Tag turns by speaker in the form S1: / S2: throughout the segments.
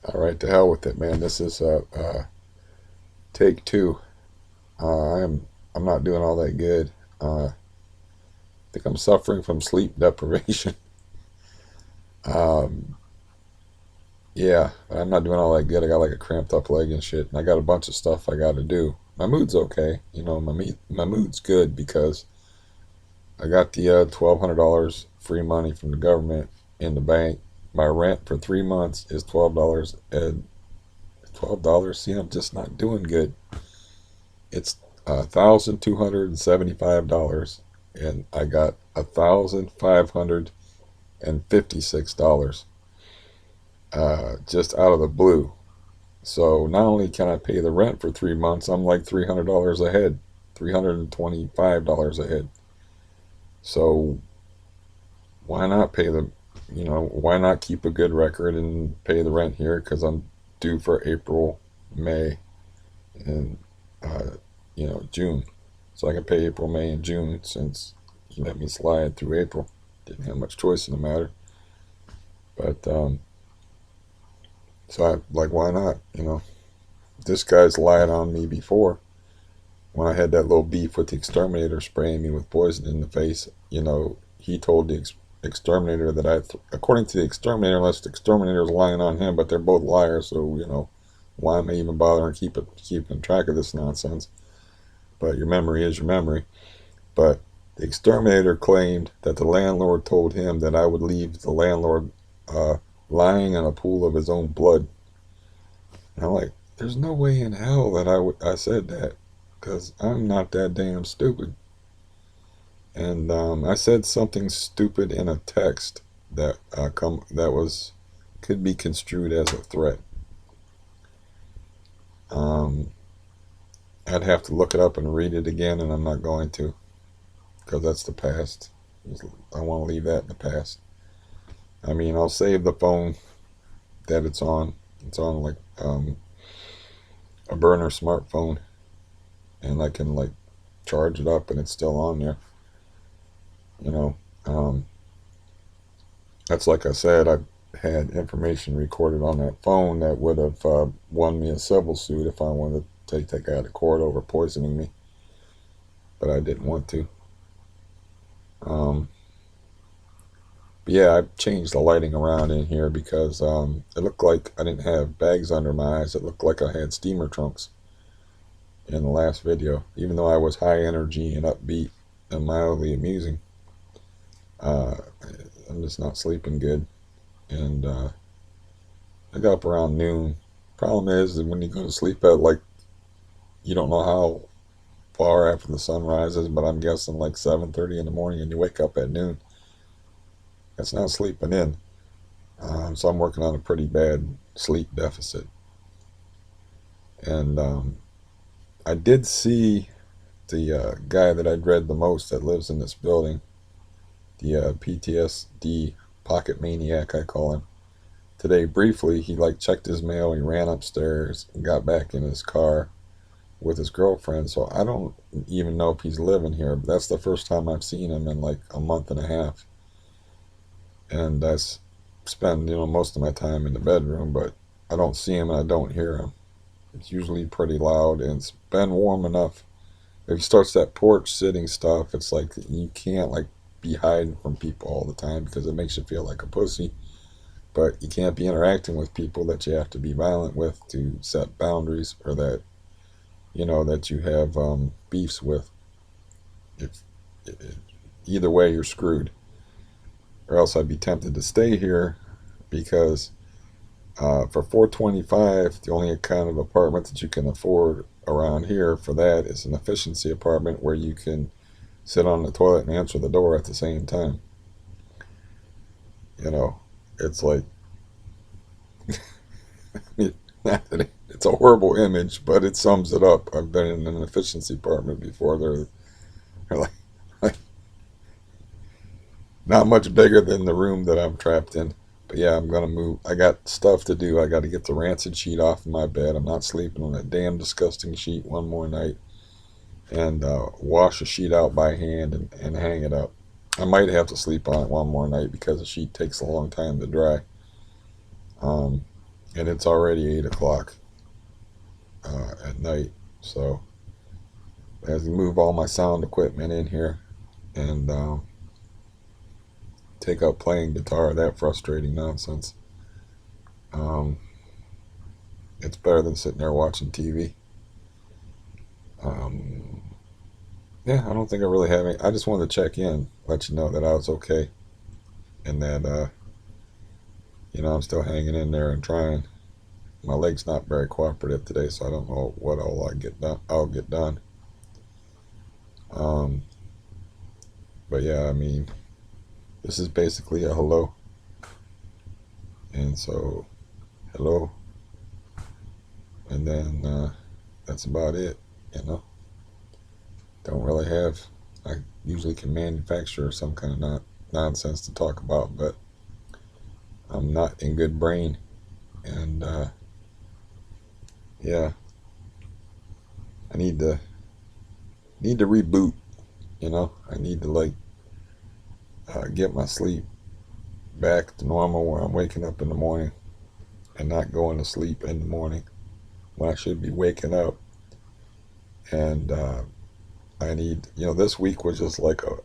S1: All right, to hell with it, man. This is take two. I'm not doing all that good. I think I'm suffering from sleep deprivation. um, yeah, I'm not doing all that good. I got like a cramped up leg and shit, and I got a bunch of stuff I got to do. My mood's okay, my mood's good because I got the $1,200 free money from the government in the bank. My rent for 3 months is $12, and $12. See, I'm just not doing good. It's $1,275, and I got $1,556 just out of the blue. So not only can I pay the rent for 3 months, I'm like $300 ahead, $325 ahead. So why not pay the, why not keep a good record and pay the rent here? Because I'm due for April, May, and June. So I can pay April, May, and June since he let me slide through April. Didn't have much choice in the matter. But so I like, why not? This guy's lied on me before. When I had that little beef with the exterminator spraying me with poison in the face, he told the exterminator that according to the exterminator, unless the exterminator is lying on him, but they're both liars, so why am I even bothering keeping track of this nonsense? But your memory is your memory. But the exterminator claimed that the landlord told him that I would leave the landlord lying in a pool of his own blood. And I'm like, there's no way in hell that I said that, because I'm not that damn stupid. And I said something stupid in a text that could be construed as a threat. Um, I'd have to look it up and read it again, and I'm not going to, because that's the past. I want to leave that in the past. I mean, I'll save the phone that it's on. It's on like a burner smartphone, and I can like charge it up, and it's still on there. You know, um, that's like I said. I had information recorded on that phone that would have won me a civil suit if I wanted to take that guy to court over poisoning me, but I didn't want to. Um, but yeah, I changed the lighting around in here because it looked like I didn't have bags under my eyes. It looked like I had steamer trunks in the last video, even though I was high energy and upbeat and mildly amusing. Uh, I'm just not sleeping good, and I got up around noon. Problem is that when you go to sleep at like, you don't know how far after the sun rises, but I'm guessing like 7:30 in the morning, and you wake up at noon. That's not sleeping in. So I'm working on a pretty bad sleep deficit, and I did see the guy that I dread the most that lives in this building, the PTSD pocket maniac, I call him. Today, briefly, he like checked his mail, he ran upstairs, and got back in his car with his girlfriend. So I don't even know if he's living here. But that's the first time I've seen him in like a month and a half, and that's spend most of my time in the bedroom. But I don't see him and I don't hear him. It's usually pretty loud, and it's been warm enough. If he starts that porch sitting stuff, it's like you can't like be hiding from people all the time because it makes you feel like a pussy. But you can't be interacting with people that you have to be violent with to set boundaries, or that that you have beefs with. If, if Either way, you're screwed. Or else I'd be tempted to stay here because for 425, the only kind of apartment that you can afford around here for that is an efficiency apartment where you can sit on the toilet and answer the door at the same time. You know, it's like not that it's a horrible image, but it sums it up. I've been in an efficiency apartment before. They're like not much bigger than the room that I'm trapped in. But yeah, I'm gonna move. I got stuff to do. I got to get the rancid sheet off of my bed. I'm not sleeping on that damn disgusting sheet one more night. And wash the sheet out by hand and hang it up. I might have to sleep on it one more night because the sheet takes a long time to dry. Um, and it's already 8 o'clock at night. So as I move all my sound equipment in here and take up playing guitar, that frustrating nonsense. Um, it's better than sitting there watching TV. Um, yeah, I don't think I really have any. I just wanted to check in, let you know that I was okay, and that I'm still hanging in there and trying. My leg's not very cooperative today, so I don't know what all I get done. I'll get done. Um, but yeah, I mean, this is basically a hello, and so hello, and then that's about it. You know, don't really have. I usually can manufacture some kind of nonsense to talk about, but I'm not in good brain, and yeah, I need to reboot. I need to like get my sleep back to normal where I'm waking up in the morning and not going to sleep in the morning when I should be waking up. And I need, this week was just like a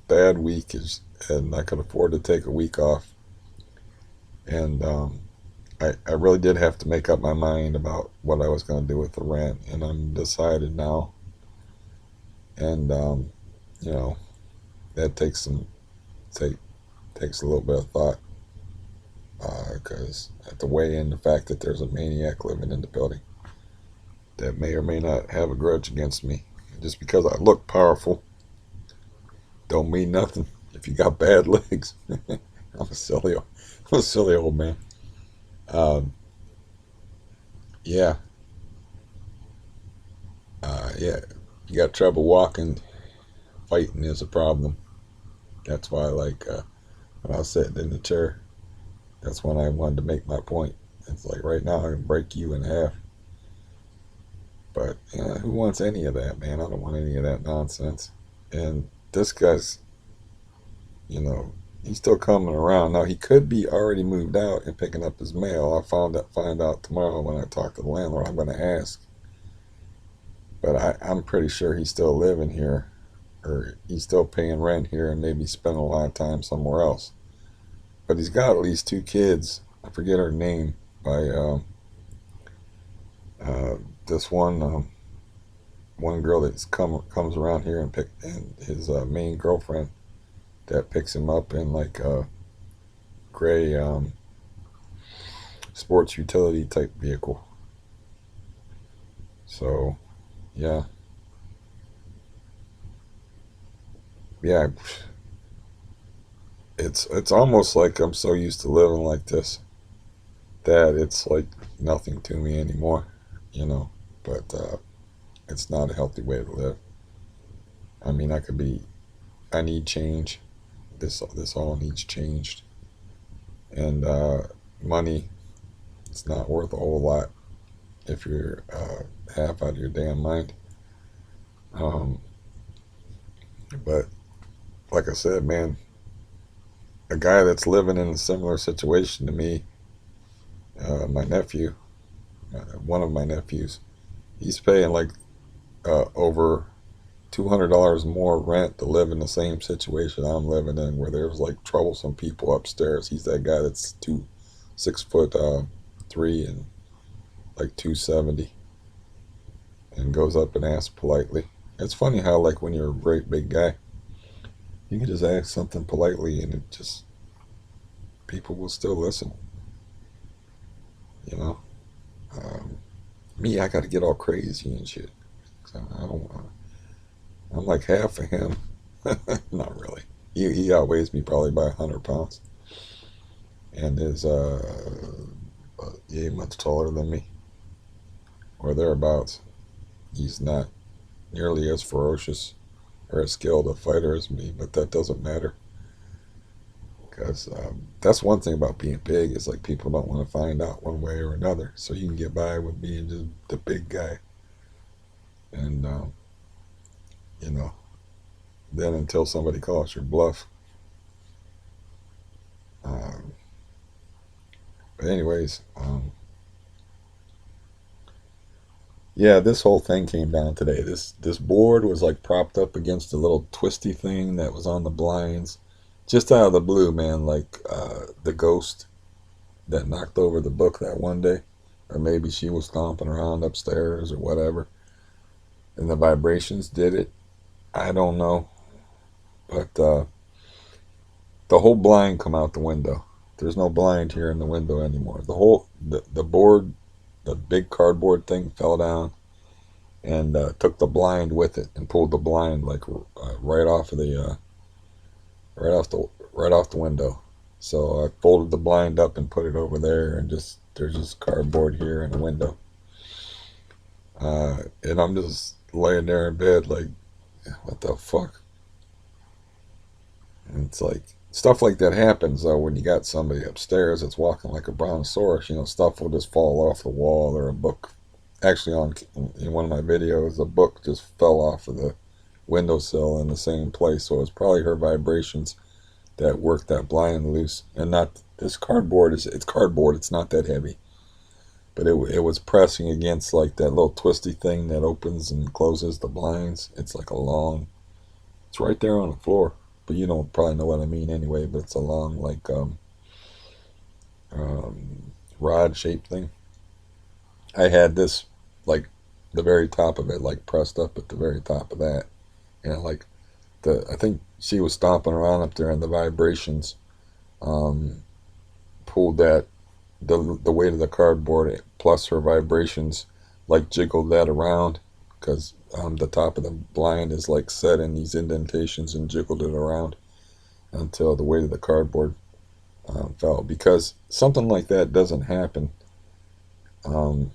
S1: bad week, and I could afford to take a week off. And I really did have to make up my mind about what I was going to do with the rent, and I'm decided now. And you know that take, takes a little bit of thought because I have to weigh in the fact that there's a maniac living in the building that may or may not have a grudge against me. Just because I look powerful don't mean nothing if you got bad legs. I'm a silly old man. Um, yeah, yeah. You got trouble walking, fighting is a problem. That's why, like, when I was sitting in the chair, that's when I wanted to make my point. It's like right now I can break you in half. But yeah, who wants any of that, man? I don't want any of that nonsense. And this guy's, you know, he's still coming around. Now he could be already moved out and picking up his mail. I'll find out tomorrow when I talk to the landlord. I'm going to ask, but I'm pretty sure he's still living here, or he's still paying rent here, and maybe spending a lot of time somewhere else. But he's got at least two kids. I forget her name by uh, this one girl that's comes around here and his main girlfriend that picks him up in like a gray sports utility type vehicle. So yeah, yeah, it's almost like I'm so used to living like this that it's like nothing to me anymore, you know. But it's not a healthy way to live. I mean, I need change. This all needs changed, and money. It's not worth a whole lot if you're half out of your damn mind. Um, but like I said, man, a guy that's living in a similar situation to me, my nephew, one of my nephews, he's paying like over $200 more rent to live in the same situation I'm living in, where there's like troublesome people upstairs. He's that guy that's 6 foot 3 and like 270, and goes up and asks politely. It's funny how like when you're a great big guy, you can just ask something politely and it just people will still listen. You know, um, me, I got to get all crazy and shit. So I don't want. I'm like half of him. Not really. He outweighs me probably by 100 pounds, and is yeah, much taller than me or thereabouts. He's not nearly as ferocious or as skilled a fighter as me, but that doesn't matter because that's one thing about being big is like people don't want to find out one way or another, so you can get by with being just the big guy, and you know, then until somebody calls your bluff. Um, but anyways, Yeah, this whole thing came down today. This board was like propped up against a little twisty thing that was on the blinds, just out of the blue, man. Like the ghost that knocked over the book that one day, or maybe she was stomping around upstairs or whatever, and the vibrations did it. I don't know, but the whole blind come out the window. There's no blind here in the window anymore. The board, the big cardboard thing fell down and took the blind with it and pulled the blind like right off of the right off the window. So I folded the blind up and put it over there, and just there's just cardboard here and a window. And I'm just laying there in bed like, what the fuck? And it's like stuff like that happens though when you got somebody upstairs that's walking like a brontosaurus. You know, stuff will just fall off the wall, or a book. Actually, on in one of my videos, a book just fell off of the windowsill in the same place. So it's probably her vibrations that worked that blind loose, and not this cardboard. It's cardboard. It's not that heavy, but it was pressing against like that little twisty thing that opens and closes the blinds. It's like a long. It's right there on the floor, but you don't probably know what I mean anyway. But it's a long like rod shaped thing. I had this like the very top of it like pressed up at the very top of that, and like the I think she was stomping around up there, and the vibrations um, pulled that the weight of the cardboard plus her vibrations like jiggled that around, because the top of the blind is like set in these indentations, and jiggled it around until the weight of the cardboard fell. Because something like that doesn't happen. Um,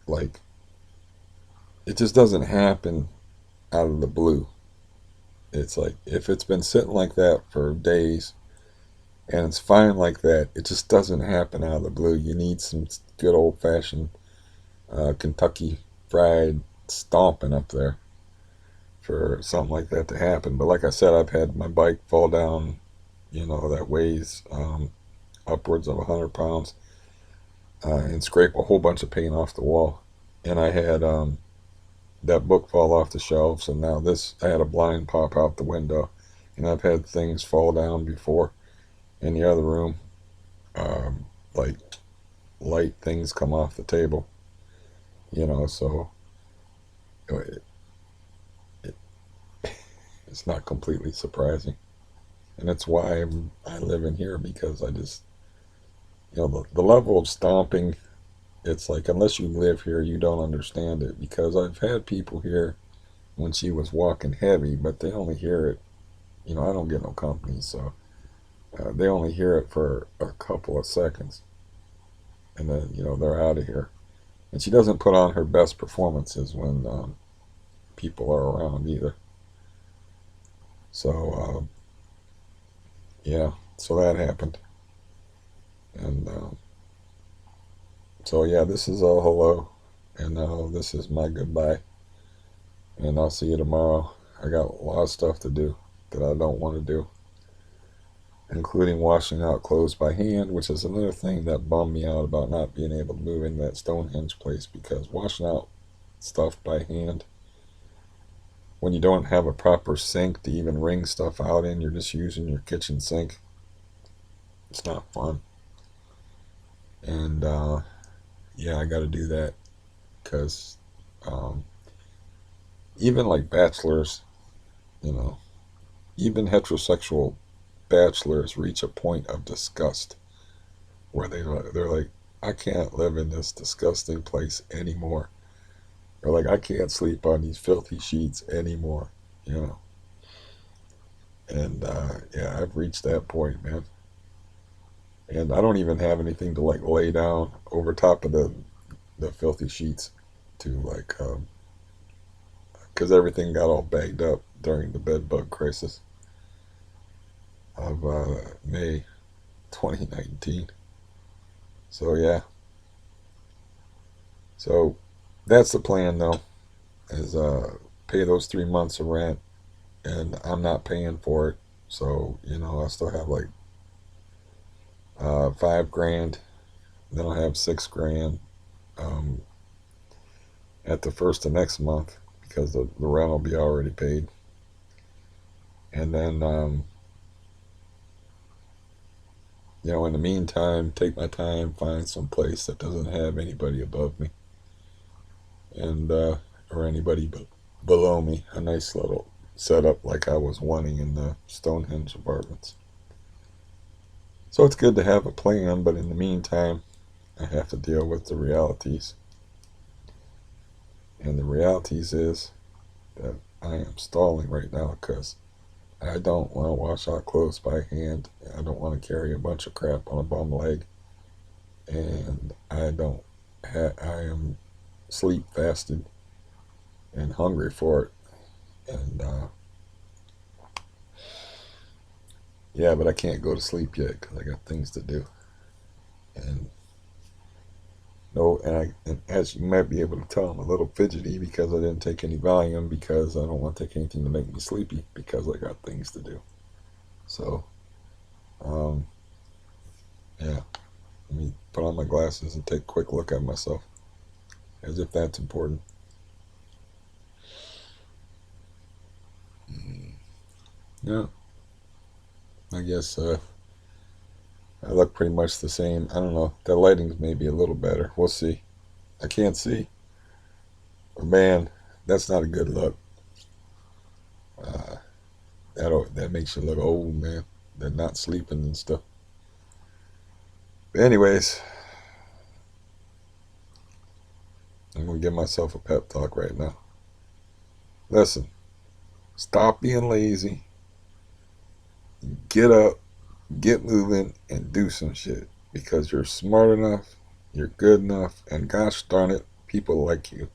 S1: like it just doesn't happen out of the blue. It's like if it's been sitting like that for days and it's fine like that, it just doesn't happen out of the blue. You need some good old fashioned Kentucky fried stomping up there for something like that to happen. But like I said, I've had my bike fall down, that weighs upwards of 100 pounds, and scrape a whole bunch of paint off the wall. And I had that book fall off the shelves, and now this I had a blind pop out the window, and I've had things fall down before in the other room, like light things come off the table, so it, it, it's not completely surprising. And that's why I live in here, because I just, the level of stomping, it's like unless you live here, you don't understand it. Because I've had people here when she was walking heavy, but they only hear it, I don't get no company, so they only hear it for a couple of seconds, and then, they're out of here. And she doesn't put on her best performances when people are around either. So, yeah, so that happened. And so, yeah, this is a hello, and this is my goodbye. And I'll see you tomorrow. I got a lot of stuff to do that I don't want to do, including washing out clothes by hand, which is another thing that bummed me out about not being able to move into that Stonehenge place, because washing out stuff by hand, when you don't have a proper sink to even wring stuff out in, you're just using your kitchen sink. It's not fun. And yeah, I got to do that, because um, even like bachelors, you know, even heterosexual bachelors reach a point of disgust where they're like, I can't live in this disgusting place anymore. Or like, I can't sleep on these filthy sheets anymore. You know, and yeah, I've reached that point, man. And I don't even have anything to like lay down over top of the filthy sheets to like, because everything got all bagged up during the bed bug crisis of May 2019. So yeah, so that's the plan though, is pay those 3 months of rent, and I'm not paying for it. So I still have like 5 grand. Then I'll have 6 grand. Um, at the first of next month because the rent will be already paid. And then, in the meantime, take my time, find some place that doesn't have anybody above me and or anybody below me. A nice little setup like I was wanting in the Stonehenge apartments. So it's good to have a plan, but in the meantime, I have to deal with the realities. And the realities is that I am stalling right now because I don't want to wash out clothes by hand. I don't want to carry a bunch of crap on a bum leg, and I am sleep fasted and hungry for it. And yeah, but I can't go to sleep yet because I got things to do. And no, and as you might be able to tell, I'm a little fidgety because I didn't take any Valium because I don't want to take anything to make me sleepy because I got things to do. So, um, yeah, let me put on my glasses and take a quick look at myself as if that's important. Yeah, I guess I look pretty much the same. I don't know. The lighting's maybe a little better. We'll see. I can't see. But man, that's not a good look. Uh, that makes you look old, man. They're not sleeping and stuff. But anyways, I'm gonna give myself a pep talk right now. Listen, stop being lazy. Get up, get moving, and do some shit because you're smart enough, you're good enough, and gosh darn it, people like you.